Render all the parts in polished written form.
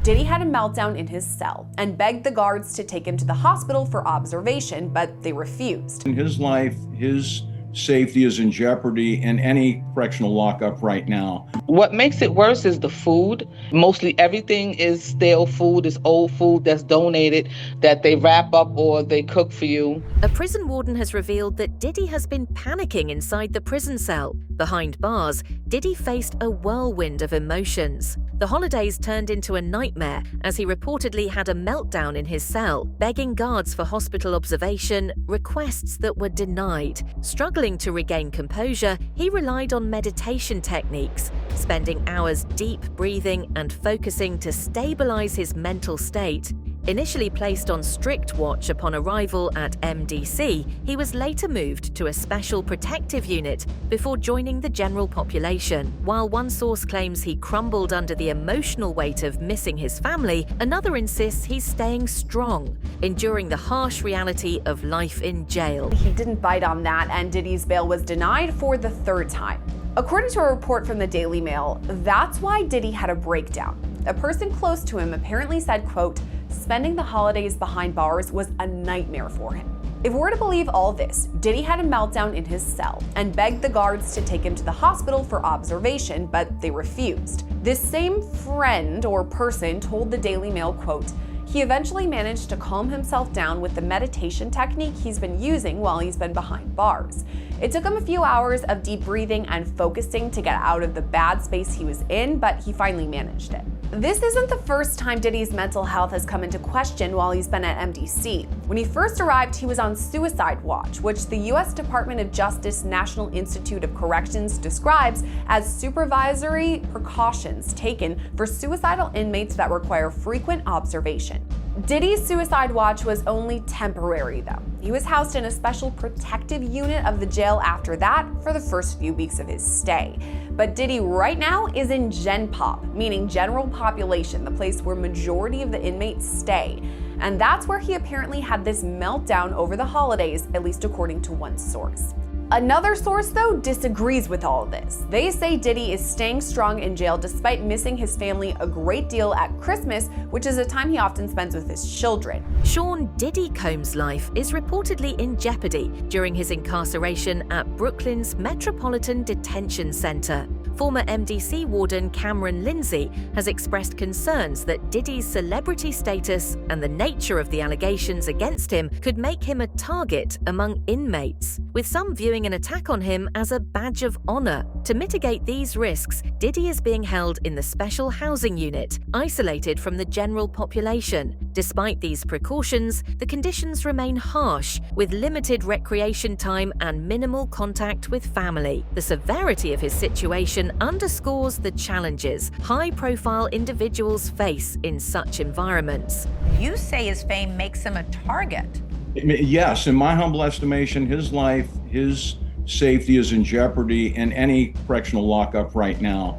Diddy had a meltdown in his cell and begged the guards to take him to the hospital for observation, but they refused. In his life, his safety is in jeopardy in any correctional lockup right now. What makes it worse is the food. Mostly everything is stale food, is old food that's donated, that they wrap up or they cook for you. A prison warden has revealed that Diddy has been panicking inside the prison cell. Behind bars, Diddy faced a whirlwind of emotions. The holidays turned into a nightmare as he reportedly had a meltdown in his cell, begging guards for hospital observation, requests that were denied. Struggling to regain composure, he relied on meditation techniques, spending hours deep breathing and focusing to stabilize his mental state. Initially placed on strict watch upon arrival at MDC, he was later moved to a special protective unit before joining the general population. While one source claims he crumbled under the emotional weight of missing his family, another insists he's staying strong, enduring the harsh reality of life in jail. He didn't bite on that, and Diddy's bail was denied for the third time. According to a report from the Daily Mail, that's why Diddy had a breakdown. A person close to him apparently said, quote, "Spending the holidays behind bars was a nightmare for him." If we're to believe all this, Diddy had a meltdown in his cell and begged the guards to take him to the hospital for observation, but they refused. This same friend or person told the Daily Mail, quote, "He eventually managed to calm himself down with the meditation technique he's been using while he's been behind bars. It took him a few hours of deep breathing and focusing to get out of the bad space he was in, but he finally managed it." This isn't the first time Diddy's mental health has come into question while he's been at MDC. When he first arrived, he was on suicide watch, which the U.S. Department of Justice National Institute of Corrections describes as supervisory precautions taken for suicidal inmates that require frequent observation. Diddy's suicide watch was only temporary, though. He was housed in a special protective unit of the jail after that for the first few weeks of his stay. But Diddy right now is in Gen Pop, meaning general population, the place where majority of the inmates stay. And that's where he apparently had this meltdown over the holidays, at least according to one source. Another source, though, disagrees with all of this. They say Diddy is staying strong in jail despite missing his family a great deal at Christmas, which is a time he often spends with his children. Sean Diddy Combs' life is reportedly in jeopardy during his incarceration at Brooklyn's Metropolitan Detention Center. Former MDC warden Cameron Lindsay has expressed concerns that Diddy's celebrity status and the nature of the allegations against him could make him a target among inmates, with some viewing an attack on him as a badge of honor. To mitigate these risks, Diddy is being held in the special housing unit, isolated from the general population. Despite these precautions, the conditions remain harsh, with limited recreation time and minimal contact with family. The severity of his situation underscores the challenges high-profile individuals face in such environments. You say his fame makes him a target. Yes, in my humble estimation, his life, his safety is in jeopardy in any correctional lockup right now.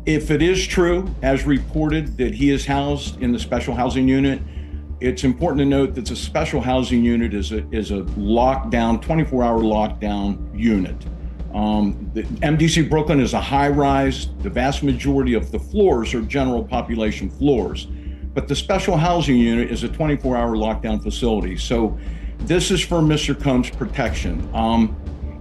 If it is true, as reported, that he is housed in the special housing unit, it's important to note that the special housing unit is a lockdown, 24-hour lockdown unit. The MDC Brooklyn is a high-rise. The vast majority of the floors are general population floors. But the special housing unit is a 24-hour lockdown facility. So this is for Mr. Combs' protection.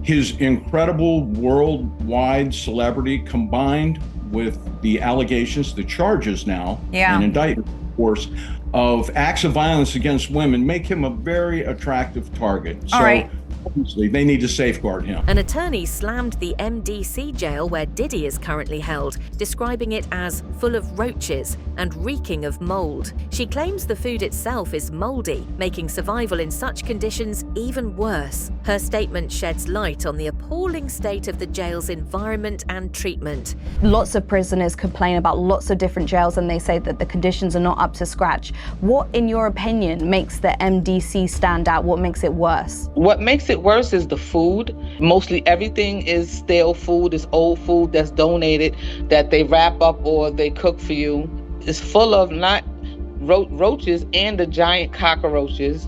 His incredible worldwide celebrity combined with the allegations, the charges now, and indictment, of course, of acts of violence against women make him a very attractive target. All right. Obviously, they need to safeguard him. An attorney slammed the MDC jail where Diddy is currently held, describing it as full of roaches and reeking of mold. She claims the food itself is moldy, making survival in such conditions even worse. Her statement sheds light on the appalling state of the jail's environment and treatment. Lots of prisoners complain about lots of different jails and they say that the conditions are not up to scratch. What, in your opinion, makes the MDC stand out? What makes it worse? What makes it worse is the food. Mostly everything is stale food, is old food that's donated, that they wrap up or they cook for you. It's full of not roaches and the giant cockroaches.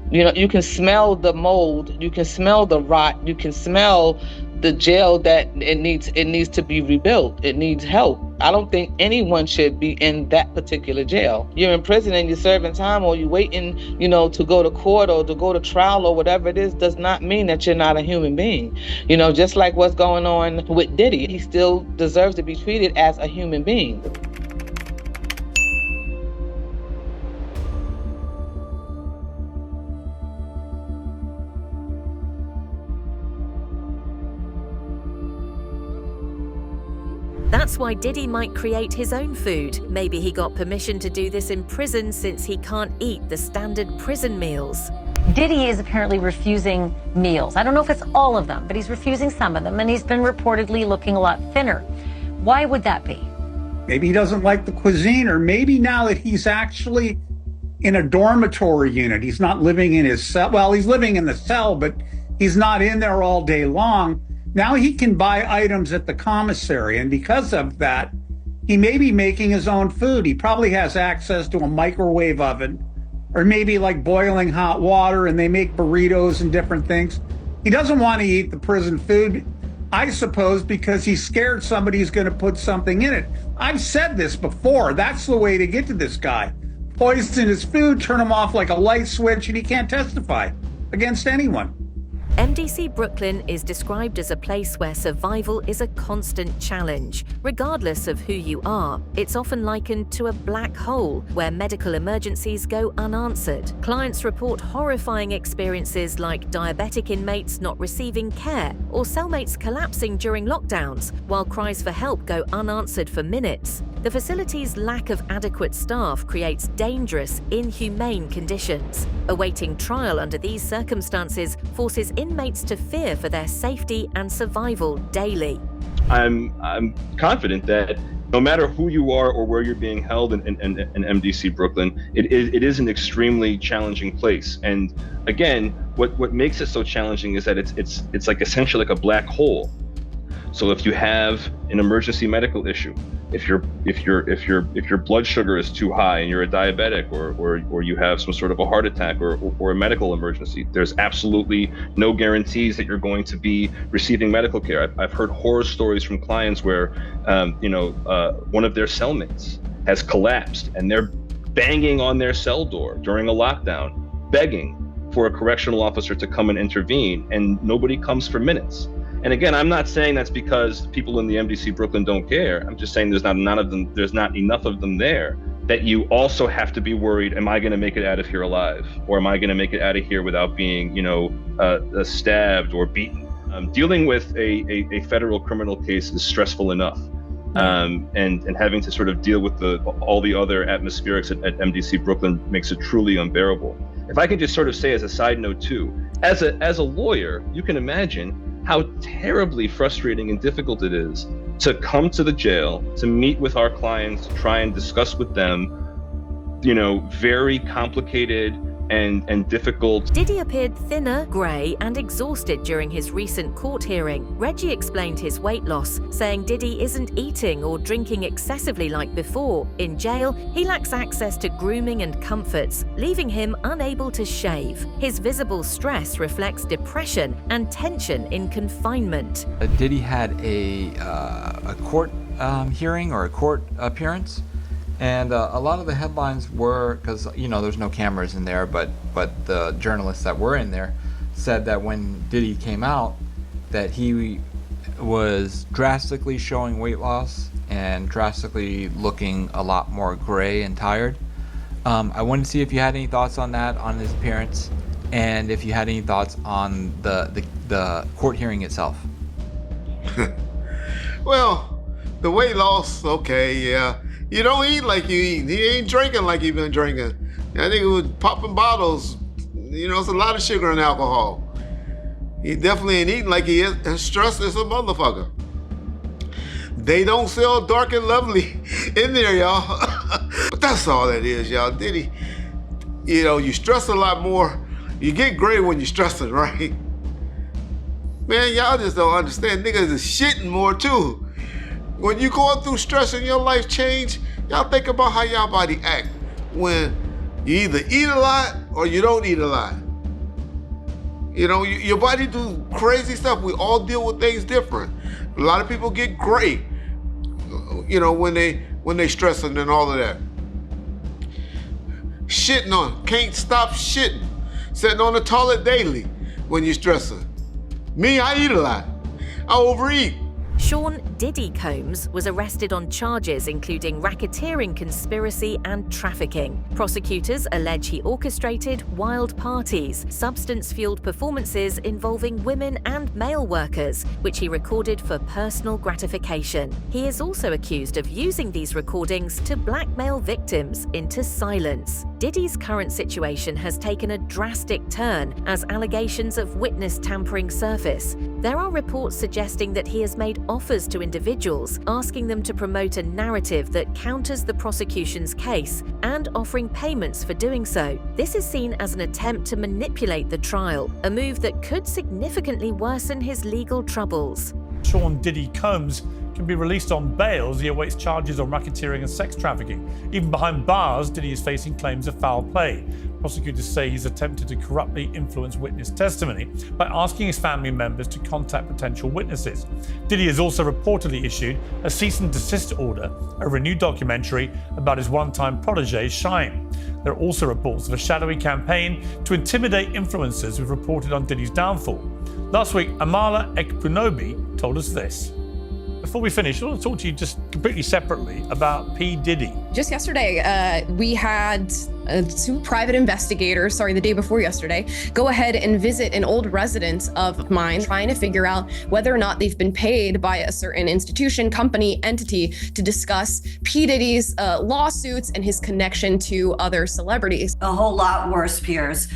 You know, you can smell the mold, you can smell the rot, you can smell the jail that it needs to be rebuilt. It needs help. I don't think anyone should be in that particular jail. You're in prison and you're serving time, or you're waiting, to go to court or to go to trial or whatever it is, does not mean that you're not a human being. Just like what's going on with Diddy, he still deserves to be treated as a human being. That's why Diddy might create his own food. Maybe he got permission to do this in prison since he can't eat the standard prison meals. Diddy is apparently refusing meals. I don't know if it's all of them, but he's refusing some of them, and he's been reportedly looking a lot thinner. Why would that be? Maybe he doesn't like the cuisine, or maybe now that he's actually in a dormitory unit, he's not living in his cell. Well, he's living in the cell, but he's not in there all day long. Now he can buy items at the commissary, and because of that, he may be making his own food. He probably has access to a microwave oven, or maybe like boiling hot water, and they make burritos and different things. He doesn't want to eat the prison food, I suppose, because he's scared somebody's going to put something in it. I've said this before. That's the way to get to this guy. Poison his food, turn him off like a light switch, and he can't testify against anyone. MDC Brooklyn is described as a place where survival is a constant challenge. Regardless of who you are, it's often likened to a black hole where medical emergencies go unanswered. Clients report horrifying experiences like diabetic inmates not receiving care or cellmates collapsing during lockdowns, while cries for help go unanswered for minutes. The facility's lack of adequate staff creates dangerous, inhumane conditions. Awaiting trial under these circumstances forces inmates to fear for their safety and survival daily. I'm confident that no matter who you are or where you're being held in MDC Brooklyn, it is an extremely challenging place. And again, what makes it so challenging is that it's like essentially like a black hole. So if you have an emergency medical issue, if your blood sugar is too high and you're a diabetic, or you have some sort of a heart attack or a medical emergency, there's absolutely no guarantees that you're going to be receiving medical care. I've heard horror stories from clients where one of their cellmates has collapsed and they're banging on their cell door during a lockdown, begging for a correctional officer to come and intervene, and nobody comes for minutes. And again, I'm not saying that's because people in the MDC Brooklyn don't care. I'm just saying there's not enough of them there that you also have to be worried, am I going to make it out of here alive? Or am I going to make it out of here without being, stabbed or beaten? Dealing with a federal criminal case is stressful enough. And having to sort of deal with all the other atmospherics at MDC Brooklyn makes it truly unbearable. If I can just sort of say as a side note too, as a lawyer, you can imagine how terribly frustrating and difficult it is to come to the jail, to meet with our clients, try and discuss with them, very complicated and difficult. Diddy appeared thinner, grey, and exhausted during his recent court hearing. Reggie explained his weight loss, saying Diddy isn't eating or drinking excessively like before. In jail, he lacks access to grooming and comforts, leaving him unable to shave. His visible stress reflects depression and tension in confinement. Diddy had a court hearing or a court appearance. And a lot of the headlines were, because there's no cameras in there, but the journalists that were in there said that when Diddy came out, that he was drastically showing weight loss and drastically looking a lot more gray and tired. I wanted to see if you had any thoughts on that, on his appearance, and if you had any thoughts on the court hearing itself. Well, the weight loss, okay, yeah. You don't eat like you eat. He ain't drinking like he been drinking. I think it was popping bottles. It's a lot of sugar and alcohol. He definitely ain't eating like he is, and stress is a motherfucker. They don't sell dark and lovely in there, y'all. But that's all that is, y'all. Diddy, you stress a lot more. You get gray when you're stressing, right? Man, y'all just don't understand. Niggas is shitting more too. When you going through stress and your life change, y'all think about how y'all body act when you either eat a lot or you don't eat a lot. Your body do crazy stuff. We all deal with things different. A lot of people get gray. when they stressing and all of that. Shitting on, can't stop shitting. Sitting on the toilet daily when you're stressing. Me, I eat a lot. I overeat. Sean Diddy Combs was arrested on charges including racketeering, conspiracy, and trafficking. Prosecutors allege he orchestrated wild parties, substance-fueled performances involving women and male workers, which he recorded for personal gratification. He is also accused of using these recordings to blackmail victims into silence. Diddy's current situation has taken a drastic turn as allegations of witness tampering surface. There are reports suggesting that he has made offers to individuals, asking them to promote a narrative that counters the prosecution's case and offering payments for doing so. This is seen as an attempt to manipulate the trial, a move that could significantly worsen his legal troubles. Sean Diddy Combs can be released on bail as he awaits charges on racketeering and sex trafficking. Even behind bars, Diddy is facing claims of foul play. Prosecutors say he's attempted to corruptly influence witness testimony by asking his family members to contact potential witnesses. Diddy has also reportedly issued a cease and desist order over a new documentary about his one-time protege, Shine. There are also reports of a shadowy campaign to intimidate influencers who've reported on Diddy's downfall. Last week, Amala Ekpunobi told us this. Before we finish, I want to talk to you just completely separately about P. Diddy. Just yesterday, we had two private investigators, the day before yesterday, go ahead and visit an old residence of mine, trying to figure out whether or not they've been paid by a certain institution, company, entity to discuss P. Diddy's lawsuits and his connection to other celebrities. A whole lot worse, Piers.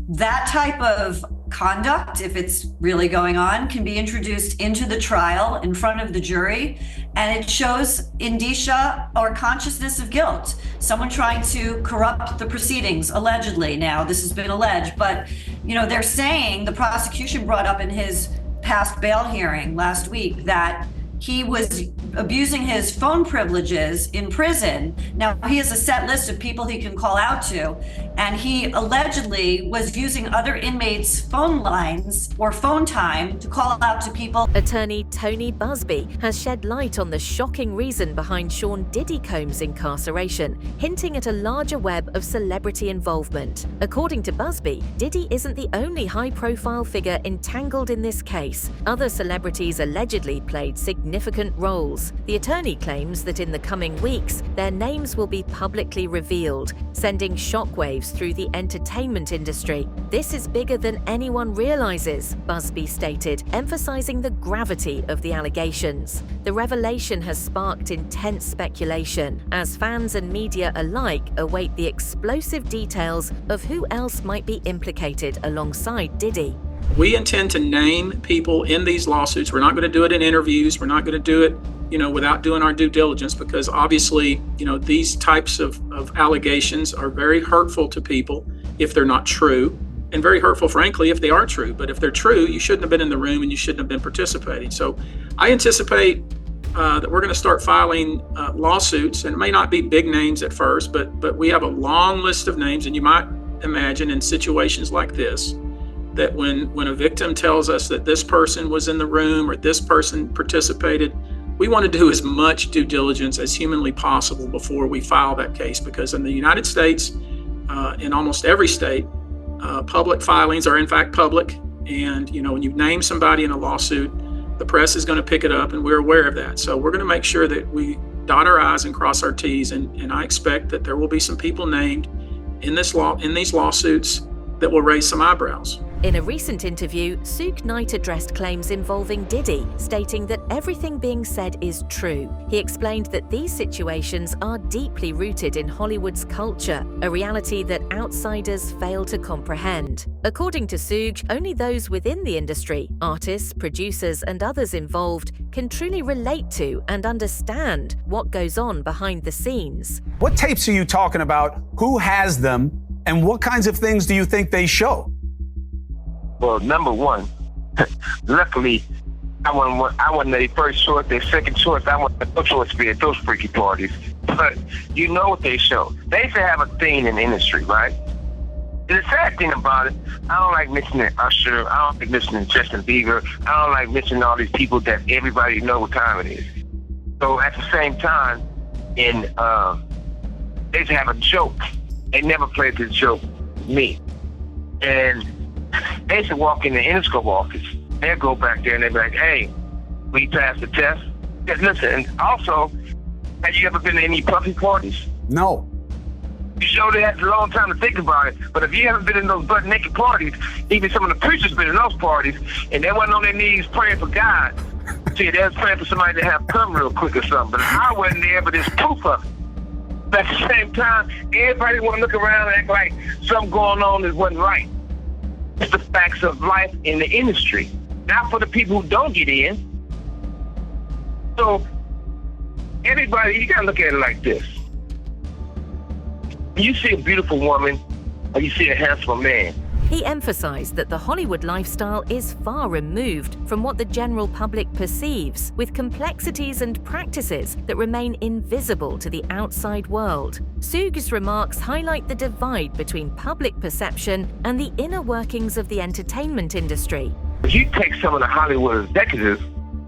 That type of conduct, if it's really going on, can be introduced into the trial in front of the jury, and it shows indicia or consciousness of guilt. Someone trying to corrupt the proceedings, allegedly. Now, this has been alleged, but they're saying, the prosecution brought up in his past bail hearing last week that he was abusing his phone privileges in prison. Now, he has a set list of people he can call out to, and he allegedly was using other inmates' phone lines or phone time to call out to people. Attorney Tony Busby has shed light on the shocking reason behind Sean Diddy Combs' incarceration, hinting at a larger web of celebrity involvement. According to Busby, Diddy isn't the only high-profile figure entangled in this case. Other celebrities allegedly played significant roles. The attorney claims that in the coming weeks, their names will be publicly revealed, sending shockwaves through the entertainment industry. This is bigger than anyone realizes, Busby stated, emphasizing the gravity of the allegations. The revelation has sparked intense speculation, as fans and media alike await the explosive details of who else might be implicated alongside Diddy. We intend to name people in these lawsuits. We're not going to do it in interviews. We're not going to do it, without doing our due diligence, because obviously, these types of allegations are very hurtful to people if they're not true, and very hurtful, frankly, if they are true. But if they're true, you shouldn't have been in the room and you shouldn't have been participating. So I anticipate that we're going to start filing lawsuits, and it may not be big names at first, but we have a long list of names, and you might imagine in situations like this, that when a victim tells us that this person was in the room or this person participated, we want to do as much due diligence as humanly possible before we file that case, because in the United States, in almost every state, public filings are in fact public. And when you name somebody in a lawsuit, the press is going to pick it up, and we're aware of that. So we're going to make sure that we dot our I's and cross our T's, and I expect that there will be some people named in these lawsuits that will raise some eyebrows. In a recent interview, Suge Knight addressed claims involving Diddy, stating that everything being said is true. He explained that these situations are deeply rooted in Hollywood's culture, a reality that outsiders fail to comprehend. According to Suge, only those within the industry, artists, producers, and others involved, can truly relate to and understand what goes on behind the scenes. What tapes are you talking about? Who has them? And what kinds of things do you think they show? Well, number one, luckily, I wasn't their first choice, their second choice. I wasn't no choice to be at those freaky parties. But you know what they show. They used to have a thing in the industry, right? And the sad thing about it, I don't like mentioning Usher. I don't like mentioning Justin Bieber. I don't like mentioning all these people that everybody know what time it is. So at the same time, they used to have a joke. They never played this joke with me. And they used to walk in the Interscope office. They'd go back there and they'd be like, hey, we passed the test. Yeah, listen, and also, have you ever been to any puffy parties? No. You sure they had a long time to think about it, but if you haven't been in those butt naked parties, even some of the preachers been in those parties, and they wasn't on their knees praying for God. See, they was praying for somebody to have come real quick or something, but I wasn't there, but there's proof of it. But at the same time, everybody want to look around and act like something going on that wasn't right. It's the facts of life in the industry, not for the people who don't get in. So, everybody, you gotta look at it like this. You see a beautiful woman, or you see a handsome man. He emphasized that the Hollywood lifestyle is far removed from what the general public perceives, with complexities and practices that remain invisible to the outside world. Suge's remarks highlight the divide between public perception and the inner workings of the entertainment industry. If you take some of the Hollywood executives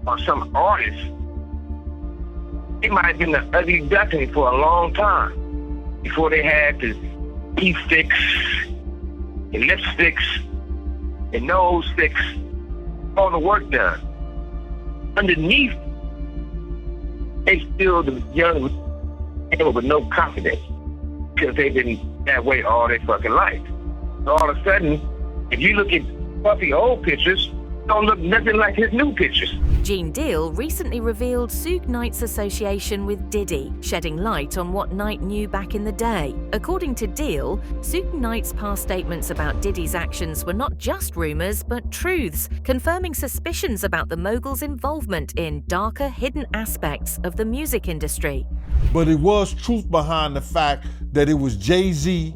or some artists, they might have been the ugly duckling for a long time before they had the teeth sticks and lipsticks and nose sticks, all the work done. Underneath, they still the young with no confidence because they've been that way all their fucking life. So all of a sudden, if you look at puffy old pictures, don't look nothing like his new pictures. Gene Deal recently revealed Suge Knight's association with Diddy, shedding light on what Knight knew back in the day. According to Deal, Suge Knight's past statements about Diddy's actions were not just rumors, but truths, confirming suspicions about the mogul's involvement in darker, hidden aspects of the music industry. But it was truth behind the fact that it was Jay-Z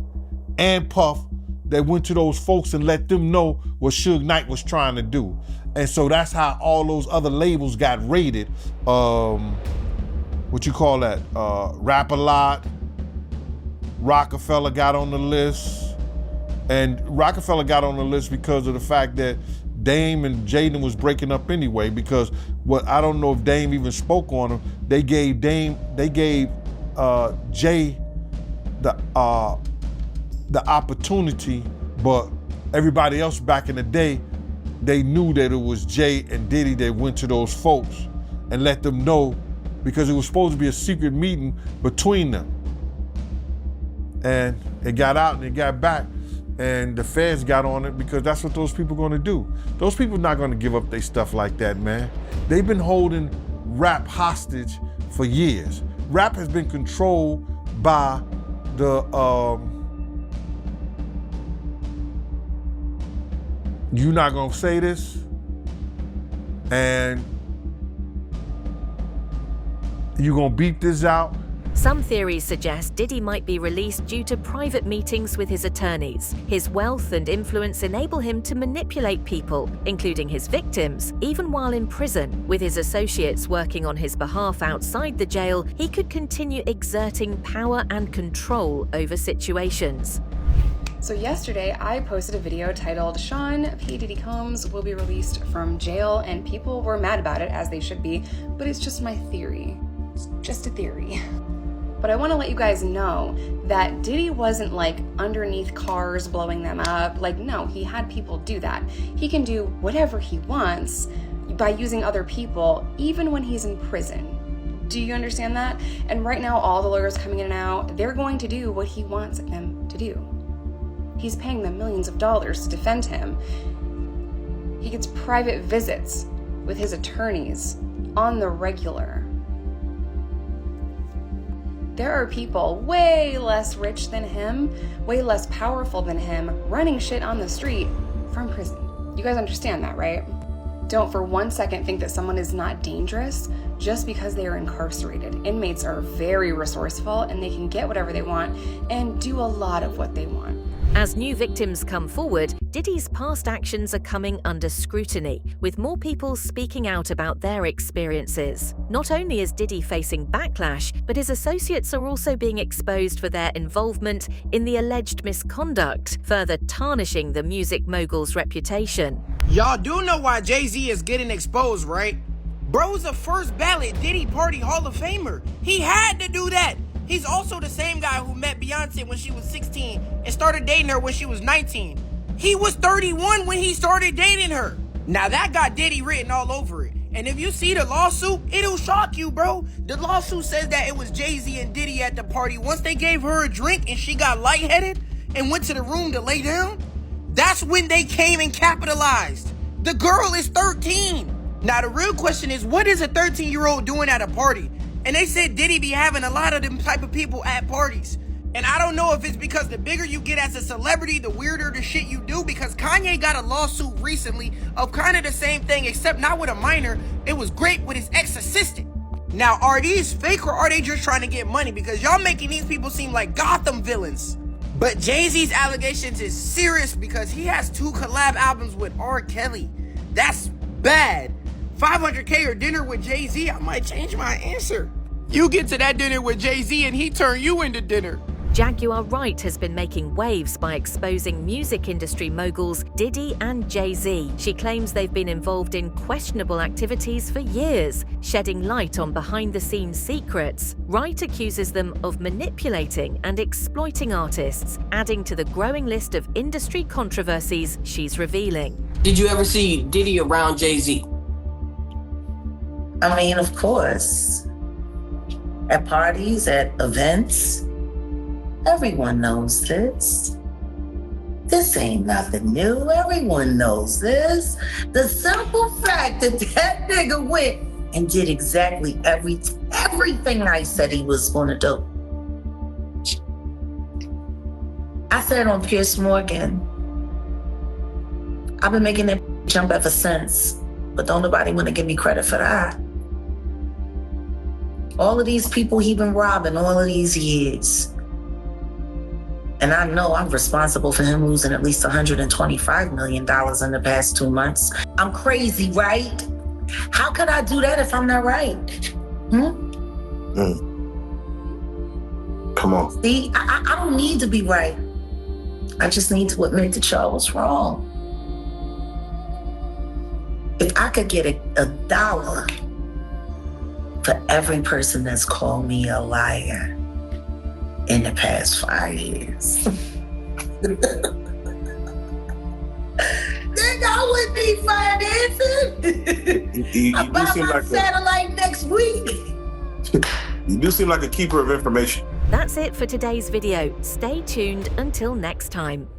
and Puff that went to those folks and let them know what Suge Knight was trying to do. And so that's how all those other labels got raided. What you call that? Rap-A-Lot, Rockefeller got on the list. And Rockefeller got on the list because of the fact that Dame and Jaden was breaking up anyway, because I don't know if Dame even spoke on him. They gave Jay the opportunity, but everybody else back in the day, they knew that it was Jay and Diddy that went to those folks and let them know, because it was supposed to be a secret meeting between them. And it got out and it got back, and the feds got on it because that's what those people are gonna do. Those people are not gonna give up their stuff like that, man. They've been holding rap hostage for years. Rap has been controlled by the, you're not gonna say this, and you're gonna beat this out. Some theories suggest Diddy might be released due to private meetings with his attorneys. His wealth and influence enable him to manipulate people, including his victims, even while in prison. With his associates working on his behalf outside the jail, he could continue exerting power and control over situations. So yesterday, I posted a video titled, Sean P. Diddy Combs will be released from jail, and people were mad about it, as they should be, but it's just my theory. It's just a theory. But I want to let you guys know that Diddy wasn't like underneath cars blowing them up. Like, no, he had people do that. He can do whatever he wants by using other people, even when he's in prison. Do you understand that? And right now, all the lawyers coming in and out, they're going to do what he wants them to do. He's paying them millions of dollars to defend him. He gets private visits with his attorneys on the regular. There are people way less rich than him, way less powerful than him, running shit on the street from prison. You guys understand that, right? Don't for 1 second think that someone is not dangerous just because they are incarcerated. Inmates are very resourceful and they can get whatever they want and do a lot of what they want. As new victims come forward, Diddy's past actions are coming under scrutiny, with more people speaking out about their experiences. Not only is Diddy facing backlash, but his associates are also being exposed for their involvement in the alleged misconduct, further tarnishing the music mogul's reputation. Y'all do know why Jay-Z is getting exposed, right? Bro's a first ballot Diddy Party Hall of Famer. He had to do that. He's also the same guy who met Beyonce when she was 16 and started dating her when she was 19. He was 31 when he started dating her. Now that got Diddy written all over it. And if you see the lawsuit, it'll shock you, bro. The lawsuit says that it was Jay-Z and Diddy at the party. Once they gave her a drink and she got lightheaded and went to the room to lay down, that's when they came and capitalized. The girl is 13. Now the real question is, what is a 13-year-old doing at a party? And they said Diddy be having a lot of them type of people at parties. And I don't know if it's because the bigger you get as a celebrity, the weirder the shit you do, because Kanye got a lawsuit recently of kind of the same thing, except not with a minor. It was great with his ex-assistant. Now, are these fake or are they just trying to get money? Because y'all making these people seem like Gotham villains. But Jay-Z's allegations is serious because he has 2 collab albums with R. Kelly. That's bad. $500K or dinner with Jay-Z, I might change my answer. You get to that dinner with Jay-Z and he turn you into dinner. Jaguar Wright has been making waves by exposing music industry moguls Diddy and Jay-Z. She claims they've been involved in questionable activities for years, shedding light on behind-the-scenes secrets. Wright accuses them of manipulating and exploiting artists, adding to the growing list of industry controversies she's revealing. Did you ever see Diddy around Jay-Z? I mean, of course. At parties, at events. Everyone knows this. This ain't nothing new. Everyone knows this. The simple fact that that nigga went and did exactly everything I said he was gonna do. I said on Piers Morgan, I've been making that jump ever since, but don't nobody wanna give me credit for that. All of these people he been robbing all of these years. And I know I'm responsible for him losing at least $125 million in the past 2 months. I'm crazy, right? How could I do that if I'm not right? Come on. See, I don't need to be right. I just need to admit that y'all was wrong. If I could get a dollar for every person that's called me a liar in the past 5 years, then I would be financing. I buy my satellite next week. You do seem like a keeper of information. That's it for today's video. Stay tuned until next time.